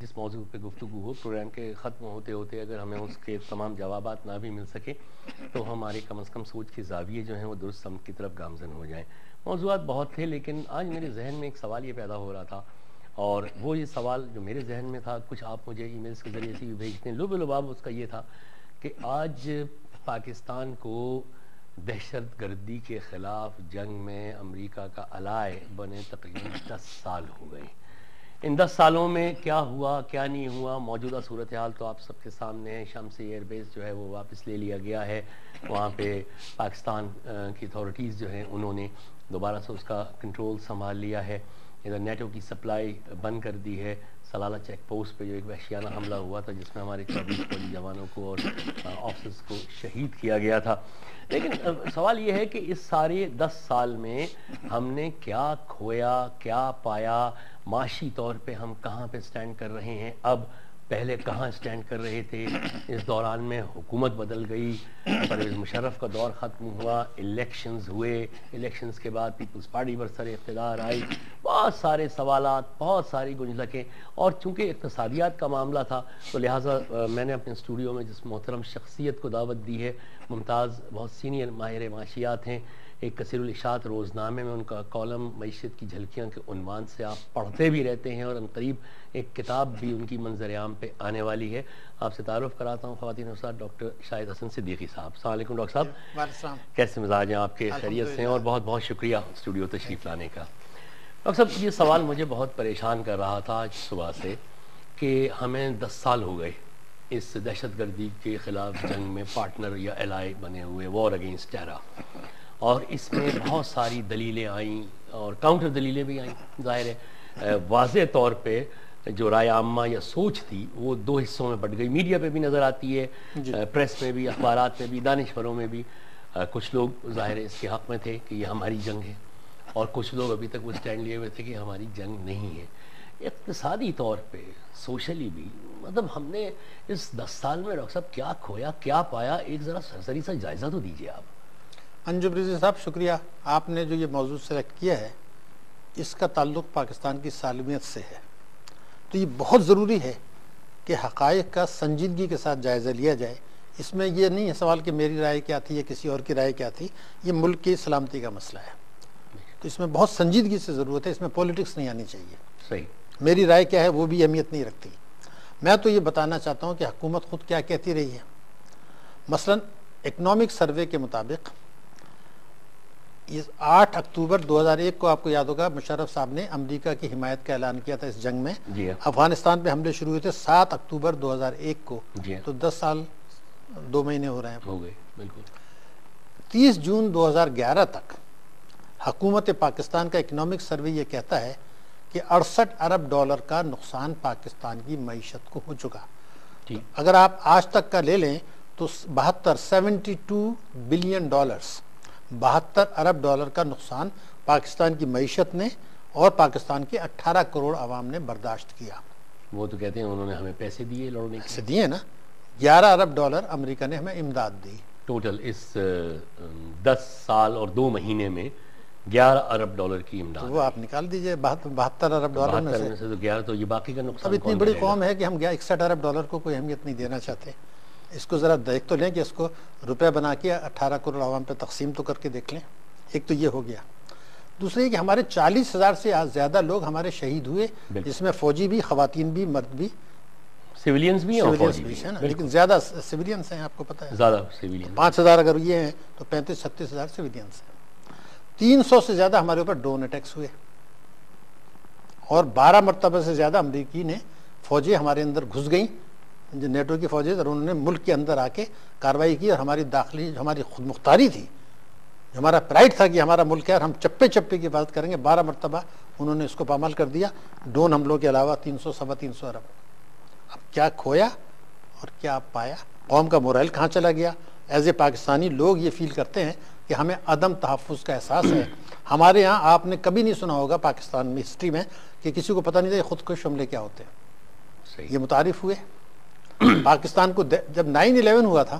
جس موضوع پہ گفتگو ہو، پروگرام کے ختم ہوتے ہوتے اگر ہمیں اس کے تمام جوابات نہ بھی مل سکے تو ہماری کم از کم سوچ کے زاویے جو ہیں وہ درست سمت کی طرف گامزن ہو جائیں۔ موضوعات بہت تھے، لیکن آج میرے ذہن میں ایک سوال یہ پیدا ہو رہا تھا، اور وہ یہ سوال جو میرے ذہن میں تھا، کچھ آپ مجھے ای میلز کے ذریعے سے بھی بھیجتے ہیں، لب لباب اس کا یہ تھا کہ آج پاکستان کو دہشت گردی کے خلاف جنگ میں امریکہ کا الائے بنے تقریباً 10 سال ہو گئے۔ ان 10 سالوں میں کیا ہوا، کیا نہیں ہوا، موجودہ صورتحال تو آپ سب کے سامنے ہے۔ شمسی ایئر بیس جو ہے وہ واپس لے لیا گیا ہے، وہاں پہ پاکستان کی اتھارٹیز جو ہیں انہوں نے دوبارہ سے اس کا کنٹرول سنبھال لیا ہے۔ ادھر نیٹو کی سپلائی بند کر دی ہے۔ سلالہ چیک پوسٹ پہ جو ایک وحشیانہ حملہ ہوا تھا جس میں ہمارے 24 فوجی جوانوں کو اور آفیسرز کو شہید کیا گیا تھا۔ لیکن سوال یہ ہے کہ اس سارے 10 سال میں ہم نے کیا کھویا، کیا پایا، معاشی طور پہ ہم کہاں پہ سٹینڈ کر رہے ہیں، اب پہلے کہاں سٹینڈ کر رہے تھے۔ اس دوران میں حکومت بدل گئی، پرویز مشرف کا دور ختم ہوا، الیکشنز ہوئے، الیکشنز کے بعد پیپلز پارٹی برسر اقتدار آئی، بہت سارے سوالات، بہت ساری گنجلکیں، اور چونکہ اقتصادیات کا معاملہ تھا تو لہٰذا میں نے اپنے اسٹوڈیو میں جس محترم شخصیت کو دعوت دی ہے، ممتاز بہت سینئر ماہر معاشیات ہیں، ایک کثیر الاشاعت روزنامے میں ان کا کالم معیشت کی جھلکیاں کے عنوان سے آپ پڑھتے بھی رہتے ہیں، اور عنقریب ایک کتاب بھی ان کی منظر عام پہ آنے والی ہے۔ آپ سے تعارف کراتا ہوں خواتین حضرات، ڈاکٹر شاہد حسن صدیقی صاحب۔ السلام علیکم ڈاکٹر صاحب۔ وعلیکم السلام۔ کیسے مزاج ہیں آپ کے؟ خیریت سے ہیں؟ اور بہت بہت شکریہ اسٹوڈیو تشریف لانے کا۔ ڈاکٹر صاحب، یہ سوال مجھے بہت پریشان کر رہا تھا آج صبح سے کہ ہمیں 10 سال ہو گئے اس دہشت گردی کے خلاف جنگ میں پارٹنر یا الائے بنے ہوئے، وار اگینسٹ ٹیرر، اور اس میں بہت ساری دلیلیں آئیں اور کاؤنٹر دلیلیں بھی آئیں۔ ظاہر ہے واضح طور پہ جو رائے عامہ یا سوچ تھی وہ 2 حصوں میں بٹ گئی، میڈیا پہ بھی نظر آتی ہے، پریس میں بھی، اخبارات میں بھی، دانشوروں میں بھی۔ کچھ لوگ ظاہر ہے اس کے حق میں تھے کہ یہ ہماری جنگ ہے، اور کچھ لوگ ابھی تک وہ سٹینڈ لیے ہوئے تھے کہ ہماری جنگ نہیں ہے۔ اقتصادی طور پہ، سوشلی بھی، مطلب ہم نے اس 10 سال میں ڈاکٹر صاحب کیا کھویا، کیا پایا، ایک ذرا سرسری سا جائزہ تو دیجیے آپ۔ انجم رضوی صاحب، شکریہ۔ آپ نے جو یہ موضوع سلیکٹ کیا ہے اس کا تعلق پاکستان کی سالمیت سے ہے، تو یہ بہت ضروری ہے کہ حقائق کا سنجیدگی کے ساتھ جائزہ لیا جائے۔ اس میں یہ نہیں ہے سوال کہ میری رائے کیا تھی یا کسی اور کی رائے کیا تھی، یہ ملک کی سلامتی کا مسئلہ ہے، تو اس میں بہت سنجیدگی سے ضرورت ہے، اس میں پولیٹکس نہیں آنی چاہیے۔ صحیح۔ میری رائے کیا ہے وہ بھی اہمیت نہیں رکھتی۔ میں تو یہ بتانا چاہتا ہوں کہ حکومت خود کیا کہتی رہی ہے۔ مثلا اکنامک سروے کے مطابق 8 اکتوبر 2001 کو آپ کو یاد ہوگا مشرف صاحب نے امریکہ کی حمایت کا اعلان کیا تھا اس جنگ میں۔ افغانستان پہ حملے شروع ہوئے تھے 7 اکتوبر 2001 کو، تو 10 سال 2 مہینے ہو رہے ہیں ہو گئے بالکل۔ 30 جون 2011 تک حکومت پاکستان کا اکنامک سروے یہ کہتا ہے کہ 68 ارب ڈالر کا نقصان پاکستان کی معیشت کو ہو چکا۔ اگر آپ آج تک کا لے لیں تو 72 بلین ڈالرز، 72 ارب ڈالر کا نقصان پاکستان کی معیشت نے اور پاکستان کے 18 کروڑ عوام نے برداشت کیا۔ وہ تو کہتے ہیں انہوں نے ہمیں پیسے دیے لڑنے کے، پیسے دیے نا، 11 ارب ڈالر امریکہ نے ہمیں امداد دی۔ ٹوٹل اس 10 سال اور 2 مہینے میں 11 ارب ڈالر کی امداد۔ وہ آپ نکال دیجئے 72 ارب ڈالر میں سے تو 11 تو یہ باقی کا نقصان۔ اب اتنی بڑی قوم ہے کہ ہم 61 ارب ڈالر کو کوئی اہمیت نہیں دینا چاہتے۔ اس کو ذرا دیکھ تو لیں کہ اس کو روپے بنا کے 18 کروڑ عوام پہ تقسیم تو کر کے دیکھ لیں۔ ایک تو یہ ہو گیا۔ دوسرے کہ ہمارے 40,000 سے زیادہ لوگ ہمارے شہید ہوئے، جس میں فوجی بھی، خواتین بھی، مرد بھی، سیولینز بھی اور فوجی بھی ہیں نا، لیکن زیادہ سیولینز ہیں، آپ کو پتہ ہے زیادہ سیولین۔ 5,000 اگر یہ ہیں تو 35-36 ہزار سیولینز ہیں۔ 300 سے زیادہ ہمارے اوپر ڈرون اٹیکس ہوئے، اور 12 مرتبہ سے زیادہ امریکی نے فوجیں ہمارے اندر گھس گئیں، جو نیٹو کی فوجیں، اور انہوں نے ملک کے اندر آ کے کارروائی کی، اور ہماری داخلی جو ہماری خود مختاری تھی، جو ہمارا پرائڈ تھا کہ ہمارا ملک ہے اور ہم چپے چپے کی حفاظت کریں گے، 12 مرتبہ انہوں نے اس کو پامال کر دیا۔ ڈرون حملوں کے علاوہ 300-325 ارب۔ اب کیا کھویا اور کیا پایا؟ قوم کا مورائل کہاں چلا گیا؟ ایز اے پاکستانی لوگ یہ فیل کرتے ہیں کہ ہمیں عدم تحفظ کا احساس ہے۔ ہمارے ہاں آپ نے کبھی نہیں سنا ہوگا پاکستان میں ہسٹری میں کہ کسی کو پتہ نہیں تھا خود کش حملے کیا ہوتے ہیں۔ یہ متعارف ہوئے پاکستان کو جب 9/11 ہوا تھا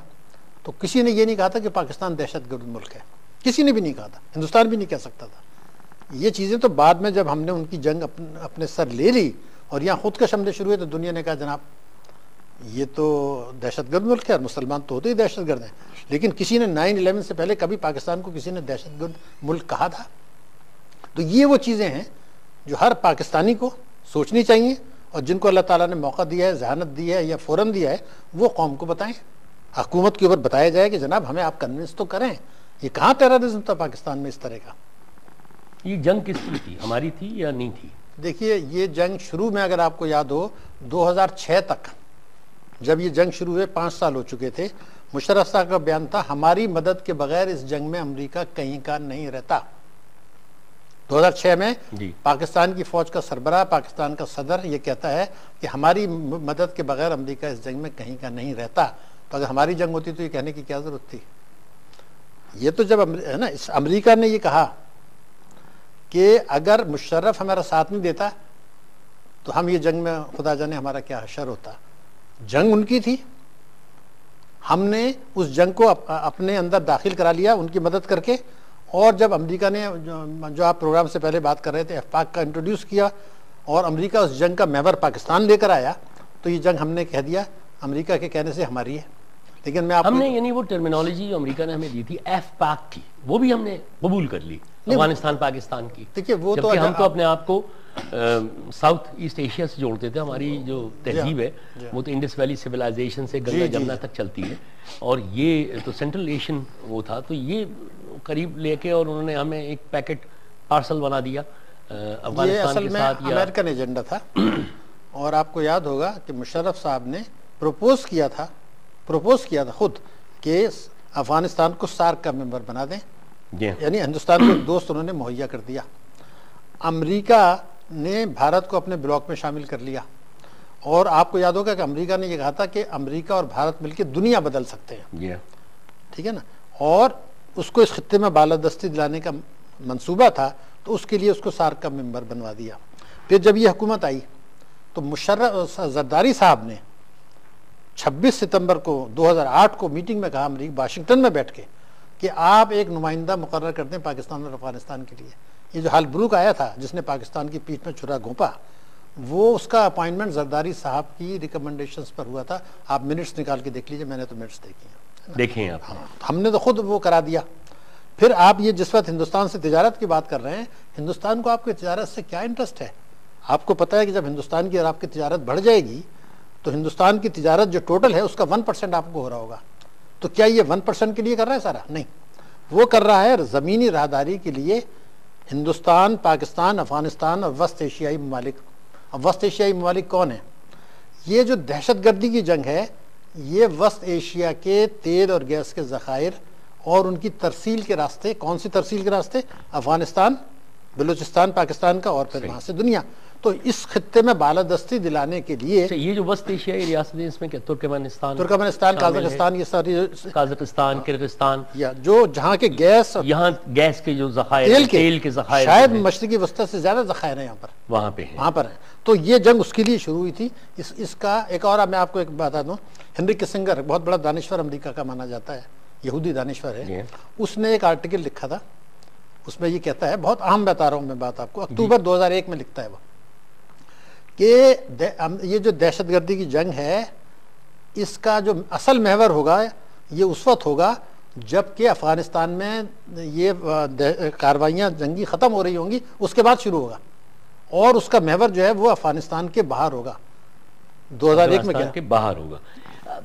تو کسی نے یہ نہیں کہا تھا کہ پاکستان دہشت گرد ملک ہے، کسی نے بھی نہیں کہا تھا، ہندوستان بھی نہیں کہہ سکتا تھا۔ یہ چیزیں تو بعد میں جب ہم نے ان کی جنگ اپنے سر لے لی اور یہاں خود کش حملے شروع ہوئے تو دنیا نے کہا جناب یہ تو دہشت گرد ملک ہے اور مسلمان تو ہوتے ہی دہشت گرد ہیں. لیکن کسی نے 9/11 سے پہلے کبھی پاکستان کو کسی نے دہشت گرد ملک کہا تھا؟ تو یہ وہ چیزیں ہیں جو ہر پاکستانی کو سوچنی چاہیے، اور جن کو اللہ تعالیٰ نے موقع دیا ہے، ذہانت دی ہے یا فوراً دیا ہے، وہ قوم کو بتائیں، حکومت کے اوپر بتایا جائے کہ جناب ہمیں آپ کنونس تو کریں. یہ کہاں ٹیررزم تھا پاکستان میں اس طرح کا؟ یہ جنگ کس کی تھی، ہماری تھی یا نہیں تھی؟ دیکھیے یہ جنگ شروع میں اگر آپ کو یاد ہو 2006 تک جب یہ جنگ شروع ہوئے 5 سال ہو چکے تھے، مشرف صاحب کا بیان تھا ہماری مدد کے بغیر اس جنگ میں امریکہ کہیں کا نہیں رہتا. 2006 میں جی پاکستان کی فوج کا سربراہ، پاکستان کا صدر یہ کہتا ہے کہ ہماری مدد کے بغیر امریکہ اس جنگ میں کہیں کا نہیں رہتا. تو اگر ہماری جنگ ہوتی تو یہ کہنے کی کیا ضرورت تھی؟ یہ تو جب امریکہ نے یہ کہا کہ اگر مشرف ہمارا ساتھ نہیں دیتا تو ہم یہ جنگ میں خدا جانے ہمارا کیا حشر ہوتا. جنگ ان کی تھی، ہم نے اس جنگ کو اپنے اندر داخل کرا لیا ان کی مدد کر کے. اور جب امریکہ نے جو آپ پروگرام سے پہلے بات کر رہے تھے ایف-پاک کا انٹروڈیوس کیا اور امریکہ اس جنگ کا محور پاکستان لے کر آیا، تو یہ جنگ ہم نے کہہ دیا امریکہ کے کہنے سے ہماری ہے. لیکن میں ہم نے یعنی وہ ٹرمینالوجی جو امریکہ نے ہمیں دی تھی ایف-پاک کی، وہ بھی ہم نے قبول کر لی، افغانستان پاکستان کی. دیکھیے وہ تو جبکہ ہم تو اپنے آپ کو ساؤتھ ایسٹ ایشیا سے جوڑتے تھے. ہماری جو تہذیب ہے وہ تو انڈس ویلی سویلائزیشن سے گنگا جمنا تک چلتی ہے، اور یہ تو سینٹرل ایشین وہ تھا. تو یہ قریب لے کے اور انہوں نے ہمیں ایک پیکٹ پارسل بنا دیا افغانستان کے ساتھ. یہ امریکن ایجنڈا تھا. اور آپ کو یاد ہوگا کہ مشرف صاحب نے پروپوز کیا تھا خود کہ افغانستان کو سارک کا ممبر بنا دیں. یعنی ہندوستان کو ایک دوست انہوں نے مہیا کر دیا. امریکہ نے بھارت کو اپنے بلاک میں شامل کر لیا. اور آپ کو یاد ہوگا کہ امریکہ نے یہ کہا تھا کہ امریکہ اور بھارت مل کے دنیا بدل سکتے ہیں. ٹھیک ہے نا. اور اس کو اس خطے میں بالادستی دلانے کا منصوبہ تھا، تو اس کے لیے اس کو سارک کا ممبر بنوا دیا. پھر جب یہ حکومت آئی تو مشرف زرداری صاحب نے 26 ستمبر کو 2008 کو میٹنگ میں کہا امریکہ واشنگٹن میں بیٹھ کے کہ آپ ایک نمائندہ مقرر کر دیں پاکستان اور افغانستان کے لیے. یہ جو ہالبروک آیا تھا جس نے پاکستان کی پیٹھ میں چھرا گھونپا، وہ اس کا اپائنٹمنٹ زرداری صاحب کی ریکمنڈیشنز پر ہوا تھا. آپ منٹس نکال کے دیکھ لیجئے، میں نے تو منٹس دیکھیں ہیں. ہم نے تو خود وہ کرا دیا. پھر آپ یہ جس وقت ہندوستان سے تجارت کی بات کر رہے ہیں، ہندوستان کو آپ کی تجارت سے کیا انٹرسٹ ہے؟ آپ کو پتہ ہے کہ جب ہندوستان کی اور آپ کی تجارت بڑھ جائے گی تو ہندوستان کی تجارت جو ٹوٹل ہے اس کا 1% آپ کو ہو رہا ہوگا. تو کیا یہ 1% کے لیے کر رہا ہے سارا؟ نہیں، وہ کر رہا ہے زمینی راہداری کے لیے ہندوستان، پاکستان، افغانستان اور وسط ایشیائی ممالک. اب وسط ایشیائی ممالک کون ہیں؟ یہ جو دہشت گردی کی جنگ ہے یہ وسط ایشیا کے تیل اور گیس کے ذخائر اور ان کی ترسیل کے راستے. کون سی ترسیل کے راستے؟ افغانستان، بلوچستان پاکستان کا، اور پھر وہاں سے دنیا. تو اس خطے میں بالادستی دلانے کے لیے یہ جو وسط ایشیائی ریاستیں اس میں کیا ترکمانستان، قازقستان، یہ ساری قازقستان، کرغستان، یا جو جہاں کے گیس، یہاں گیس کے جو ذخائر، تیل کے ذخائر، شاید مشرقی وسطی سے زیادہ ذخائر ہیں یہاں پر، وہاں پر ہیں. تو یہ جنگ اس کے لیے شروع ہوئی تھی. اس کا ایک اور میں آپ کو ایک بتا دوں، ہنری کسنگر بہت بڑا دانشور امریکہ کا مانا جاتا ہے، یہودی دانشور ہے. اس نے ایک آرٹیکل لکھا تھا، اس میں یہ کہتا ہے، بہت اہم بتا رہا ہوں میں بات آپ کو، اکتوبر 2001 میں لکھتا ہے وہ، کہ یہ جو دہشت گردی کی جنگ ہے اس کا جو اصل محور ہوگا یہ اس وقت ہوگا جب کہ افغانستان میں یہ کاروائیاں جنگی ختم ہو رہی ہوں گی، اس کے بعد شروع ہوگا. اور اس کا محور جو ہے وہ افغانستان کے باہر ہوگا. 2001 میں کیا باہر ہوگا.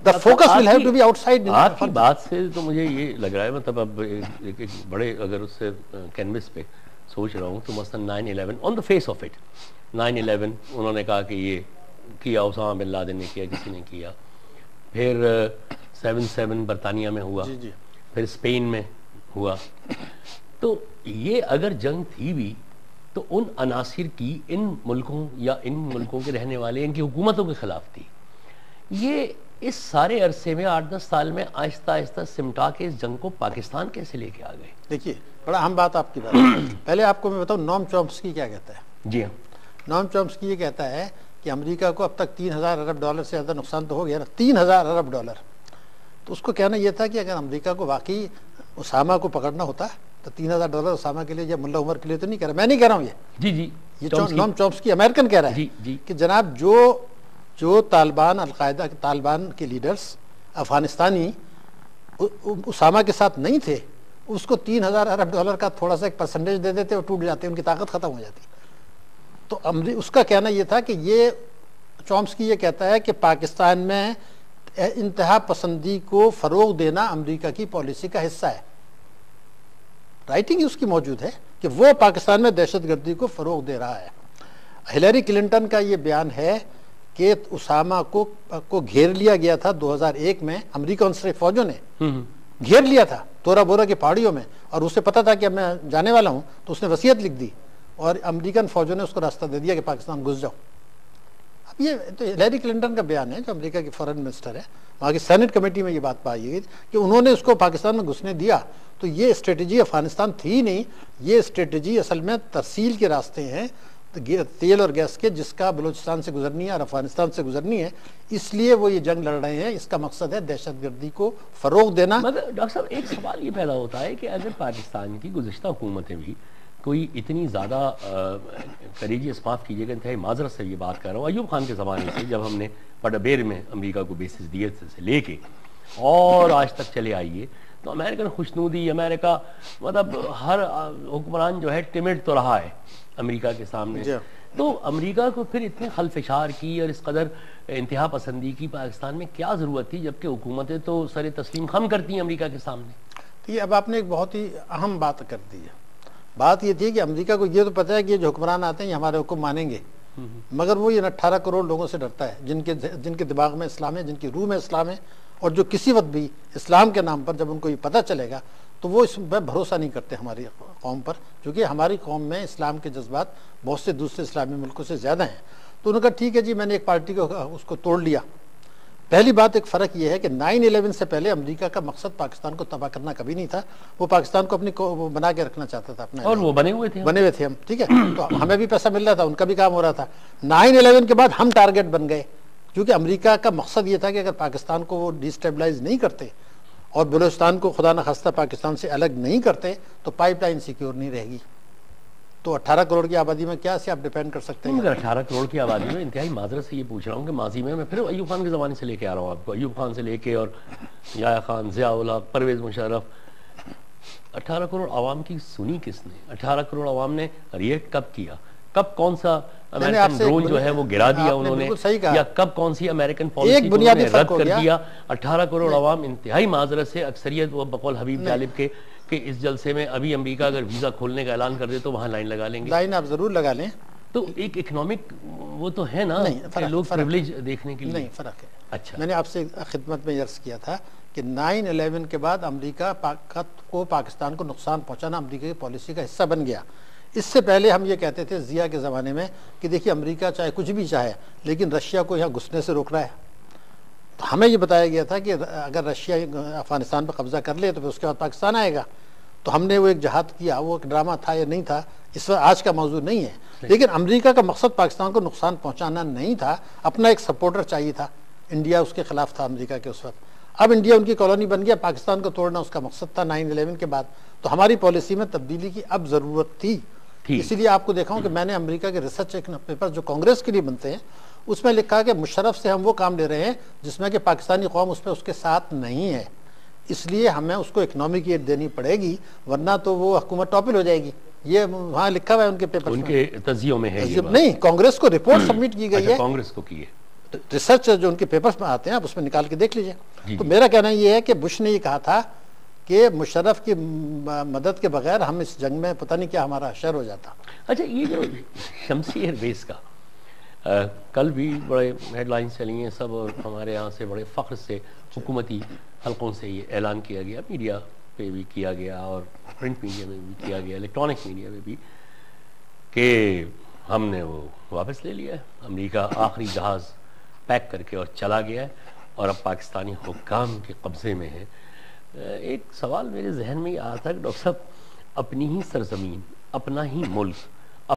The focus will have to be outside. آپ کی بات سے تو مجھے یہ لگ رہا ہے، مطلب اب ایک بڑے اگر اس سے کینوس پہ سوچ رہا ہوں تو مثلا 9/11 آن دا فیس آف اٹ، 9/11 انہوں نے کہا کہ یہ کیا اسامہ بن لادن نے کیا، کسی نے کیا. پھر 7/7 برطانیہ میں ہوا، پھر اسپین میں ہوا. تو یہ اگر جنگ تھی بھی تو ان عناصر کی ان ملکوں یا ان ملکوں کے رہنے والے ان کی حکومتوں کے خلاف تھی. یہ اس سارے عرصے میں 8-10 سال میں آہستہ آہستہ سمٹا کے اس جنگ کو پاکستان کیسے لے کے آ گئے؟ دیکھیے بڑا اہم بات آپ کی بات. پہلے آپ کو میں بتاؤں نوم چومسکی کیا کہتا ہے. جی ہاں، نوم چومسکی یہ کہتا ہے کہ امریکہ کو اب تک 3000 ارب ڈالر سے زیادہ نقصان تو ہو گیا نا، 3000 ارب ڈالر. تو اس کو کہنا یہ تھا کہ اگر امریکہ کو واقعی اسامہ کو پکڑنا ہوتا تو 3000 ڈالر اسامہ کے لیے یا ملا عمر کے لیے تو نہیں کہہ رہا، میں نہیں کہہ رہا ہوں یہ یہ نوم چومسکی امریکن کہہ رہا ہے کہ جناب جو طالبان القاعدہ طالبان کے لیڈرز افغانستانی اسامہ کے ساتھ نہیں تھے، اس کو 3,000 ارب ڈالر کا تھوڑا سا ایک پرسنٹیج دے دیتے اور ٹوٹ جاتے، ان کی طاقت ختم ہو جاتی. تو اس کا کہنا یہ تھا کہ یہ چومسکی یہ کہتا ہے کہ پاکستان میں انتہا پسندی کو فروغ دینا امریکہ کی پالیسی کا حصہ ہے. رائٹنگ اس کی موجود ہے کہ وہ پاکستان میں دہشت گردی کو فروغ دے رہا ہے. ہلیری کلنٹن کا یہ بیان ہے کہ اسامہ کو گھیر لیا گیا تھا 2001 میں، امریکہ انصاری فوجوں نے گھیر لیا تھا تورا بورا کی پہاڑیوں میں، اور اسے پتا تھا کہ میں جانے والا ہوں، تو اس نے وصیت لکھ دی اور امریکن فوجوں نے اس کو راستہ دے دیا کہ پاکستان گھس جاؤ. اب یہ تو ہلیری کلنٹن کا بیان ہے جو امریکہ کی فارن منسٹر ہے، وہاں کی سینٹ کمیٹی میں یہ بات پائی گئی کہ انہوں نے اس کو پاکستان میں گھسنے دیا. تو یہ اسٹریٹجی افغانستان تھی نہیں، یہ اسٹریٹجی اصل میں ترسیل کے راستے ہیں تیل اور گیس کے، جس کا بلوچستان سے گزرنی ہے اور افغانستان سے گزرنی ہے. اس لیے وہ یہ جنگ لڑ رہے ہیں، اس کا مقصد ہے دہشت گردی کو فروغ دینا. مگر ڈاکٹر صاحب ایک سوال یہ پیدا ہوتا ہے کہ اگر پاکستان کی گزشتہ حکومتیں بھی کوئی اتنی زیادہ کریجیس، معاف کیجیے گا انتہائی معذرت سے یہ بات کر رہا ہوں، ایوب خان کے زمانے سے جب ہم نے پڈبیر میں امریکہ کو بیسز دیے سے لے کے اور آج تک چلے آئیے، تو امریکن خوشنودی، امریکہ مطلب ہر حکمران جو ہے ٹمڈ تو رہا ہے امریکہ کے سامنے. تو امریکہ کو پھر اتنے خلفشار کی اور اس قدر انتہا پسندی کی پاکستان میں کیا ضرورت تھی، جبکہ حکومتیں تو سر تسلیم خم کرتی ہیں امریکہ کے سامنے؟ تو یہ اب آپ نے ایک بہت ہی اہم بات کر دی ہے. بات یہ تھی کہ امریکہ کو یہ تو پتہ ہے کہ یہ جو حکمران آتے ہیں یہ ہمارے حکم مانیں گے، مگر وہ یہ 18 کروڑ لوگوں سے ڈرتا ہے جن کے دماغ میں اسلام ہے، جن کی روح میں اسلام ہے، اور جو کسی وقت بھی اسلام کے نام پر جب ان کو یہ پتہ چلے گا تو وہ اس پہ بھروسہ نہیں کرتے ہماری قوم پر، کیونکہ ہماری قوم میں اسلام کے جذبات بہت سے دوسرے اسلامی ملکوں سے زیادہ ہیں. تو انہوں نے کہا ٹھیک ہے جی، میں نے ایک پارٹی کو اس کو توڑ لیا. پہلی بات ایک فرق یہ ہے کہ 9/11 سے پہلے امریکہ کا مقصد پاکستان کو تباہ کرنا کبھی نہیں تھا، وہ پاکستان کو اپنی بنا کے رکھنا چاہتا تھا اپنا، اور وہ بنے ہوئے تھے ہم، ٹھیک ہے. تو ہمیں بھی پیسہ مل رہا تھا، ان کا بھی کام ہو رہا تھا. 9/11 کے بعد ہم ٹارگٹ بن گئے، کیونکہ امریکہ کا مقصد یہ تھا کہ اگر پاکستان کو وہ ڈیسٹیبلائز نہیں کرتے اور بلوچستان کو خدا نخواستہ پاکستان سے الگ نہیں کرتے تو پائپ لائن سیکیور نہیں رہے گی. تو 18 کروڑ کی آبادی میں کیا سے آپ ڈیپینڈ کر سکتے ہیں؟ مگر 18 کروڑ کی آبادی میں انتہائی معذرت سے یہ پوچھ رہا ہوں کہ ماضی میں پھر ایوب خان کے زمانے سے لے کے آ رہا ہوں آپ کو، ایوب خان سے لے کے اور یحییٰ خان، ضیاء الحق، پرویز مشرف، 18 کروڑ عوام کی سنی کس نے؟ 18 کروڑ عوام نے ریئیکٹ کب کیا؟ کب کون سا امریکن ڈرون جو ہے وہ گرا دیا انہوں نے، یا کب کون سی امریکن پالیسی کو انہوں نے رد کر دیا؟ 18 کروڑ عوام انتہائی معذرت سے، اکثریت وہ بقول حبیب طالب کے کہ اس جلسے میں ابھی امریکہ اگر ویزا کھولنے کا اعلان کر دے تو وہاں لائن لگا لیں گے. لائن آپ ضرور لگا لیں. تو ایک اکنامک وہ تو ہے نا کہ لوگ پریولیج دیکھنے کے لیے. نہیں، فرق ہے. اچھا، میں نے آپ سے خدمت میں عرض کیا تھا کہ 9/11 کے بعد امریکہ کو پاکستان کو نقصان پہنچانا امریکہ کی پالیسی کا حصہ بن گیا. اس سے پہلے ہم یہ کہتے تھے ضیاء کے زمانے میں کہ دیکھیے امریکہ چاہے کچھ بھی چاہے لیکن رشیا کو یہاں گھسنے سے روک رہا ہے. تو ہمیں یہ بتایا گیا تھا کہ اگر رشیا افغانستان پہ قبضہ کر لے تو پھر اس کے بعد پاکستان آئے گا. تو ہم نے وہ ایک جہاد کیا، وہ ایک ڈرامہ تھا یا نہیں تھا اس وقت آج کا موضوع نہیں ہے. لیکن امریکہ کا مقصد پاکستان کو نقصان پہنچانا نہیں تھا، اپنا ایک سپورٹر چاہیے تھا. انڈیا اس کے خلاف تھا امریکہ کے اس وقت. اب انڈیا ان کی کالونی بن گیا، پاکستان کو توڑنا اس کا مقصد تھا 9/11 کے بعد. تو ہماری پالیسی میں تبدیلی کی اب ضرورت تھی. اسی لیے آپ کو دیکھا ہوں کہ میں نے امریکہ کے ریسرچ پیپر جو کانگریس کے لیے بنتے ہیں اس میں لکھا کہ مشرف سے ہم وہ کام لے رہے ہیں جس میں کہ پاکستانی قوم اس پہ اس کے ساتھ نہیں ہے، اس لیے ہمیں اس کو اکنامک ایڈ دینی پڑے گی ورنہ تو وہ حکومت ٹاپل ہو جائے گی. یہ وہاں لکھا ہوا ہے ان کے پیپر، ان کے تجزیوں میں ہے. نہیں، کانگریس کو رپورٹ سبمٹ کی گئی ہے، کانگریس کو کی ہے ریسرچ جو ان کے پیپرز میں آتے ہیں آپ اس میں نکال کے دیکھ لیجئے. تو میرا کہنا یہ ہے کہ بش نے یہ کہا تھا کہ مشرف کی مدد کے بغیر ہم اس جنگ میں پتہ نہیں کیا ہمارا شر ہو جاتا. اچھا، یہ جو شمسی ایئر بیس کا کل بھی بڑے ہیڈ لائنز چلی ہیں سب، اور ہمارے یہاں سے بڑے فخر سے حکومتی حلقوں سے یہ اعلان کیا گیا، میڈیا پہ بھی کیا گیا اور پرنٹ میڈیا میں بھی کیا گیا، الیکٹرانک میڈیا میں بھی، کہ ہم نے وہ واپس لے لیا ہے. امریکہ آخری جہاز پیک کر کے اور چلا گیا ہے اور اب پاکستانی حکام کے قبضے میں ہے. ایک سوال میرے ذہن میں یہ آتا ہے کہ ڈاکٹر صاحب، اپنی ہی سرزمین، اپنا ہی ملک